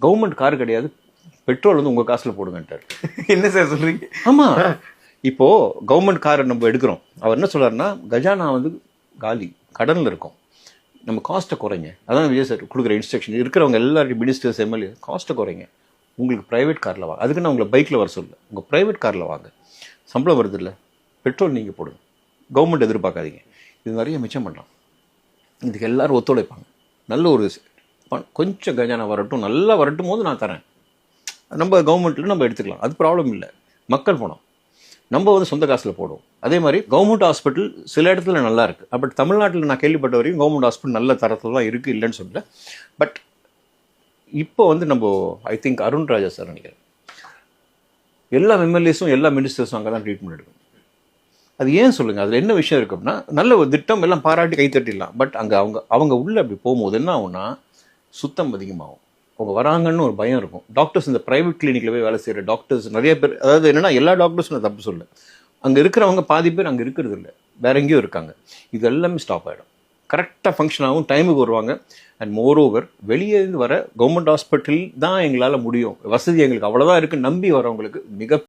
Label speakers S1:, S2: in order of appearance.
S1: Government car கிடையாது, petrol வந்து உங்கள் காசில் போடுங்கன்ட்டார்.
S2: என்ன சார் சொல்றீங்க?
S1: ஆமாம், இப்போது கவர்மெண்ட் காரை நம்ம எடுக்கிறோம். அவர் என்ன சொல்கிறாருன்னா, கஜானா வந்து காலி, கடனில் இருக்கும், நம்ம காஸ்ட்டை குறைங்க. அதான் விஜய் சார் கொடுக்குற இன்ஸ்ட்ரக்ஷன். இருக்கிறவங்க எல்லாரும் மினிஸ்டர்ஸ், எம்எல்ஏ, காஸ்ட்டை குறைங்க, உங்களுக்கு ப்ரைவேட் காரில் வாங்க. அதுக்கு நான் உங்களை பைக்கில் வர சொல்ல, உங்கள் ப்ரைவேட் காரில் வாங்க, சம்பளம் வருது இல்லை, பெட்ரோல் நீங்கள் போடுங்க, கவர்மெண்ட் எதிர்பார்க்காதீங்க. இது நிறைய மிச்சம் பண்ணலாம். இதுக்கு எல்லோரும் ஒத்துழைப்பாங்க. நல்ல ஒரு கொஞ்சம் கஜானா வரட்டும், நல்லா வரட்டும் போது நான் தரேன், நம்ம கவர்மெண்ட்டில் நம்ம எடுத்துக்கலாம், அது ப்ராப்ளம் இல்லை. மக்கள் பணம் நம்ம வந்து சொந்த காசில் போடுவோம். அதே மாதிரி கவர்மெண்ட் ஹாஸ்பிட்டல் சில இடத்துல நல்லா இருக்குது. பட் தமிழ்நாட்டில் நான் கேள்விப்பட்ட வரைக்கும் கவர்மெண்ட் ஹாஸ்பிட்டல் நல்ல தரத்தில் தான் இருக்குது, இல்லைன்னு சொல்லல. பட் இப்போ வந்து நம்ம I think Arun Raja sir நினைக்கிறேன், எல்லா எம்எல்ஏஸும் எல்லா மினிஸ்டர்ஸும் அங்கே தான் ட்ரீட்மெண்ட் எடுக்கணும். அது ஏன் சொல்லுங்கள், அதில் என்ன விஷயம் இருக்குன்னா, நல்ல ஒரு திட்டம் எல்லாம் பாராட்டி கைத்தட்டிடலாம். பட் அங்கே அவங்க உள்ளே அப்படி போகும்போது என்ன ஆகும்னா, சுத்தம் அதிகமாகும். அவங்க வராங்கன்னு ஒரு பயம் இருக்கும். டாக்டர்ஸ் இந்த ப்ரைவேட் கிளினிக்கில் போய் வேலை செய்கிற டாக்டர்ஸ் நிறைய பேர், அதாவது என்னென்னா எல்லா டாக்டர்ஸும் நான் தப்பு சொல்ல, அங்கே இருக்கிறவங்க பாதி பேர் அங்கே இருக்கிறது இல்லை, வேற எங்கேயும் இருக்காங்க. இது எல்லாமே ஸ்டாப் ஆகிடும். கரெக்டாக ஃபங்க்ஷன் ஆகும், டைமுக்கு வருவாங்க. அண்ட் மோரோவர் வெளியே இருந்து வர கவர்மெண்ட் ஹாஸ்பிட்டல் தான் எங்களால் முடியும், வசதி எங்களுக்கு அவ்வளோதான் இருக்குன்னு நம்பி வரவங்களுக்கு மிக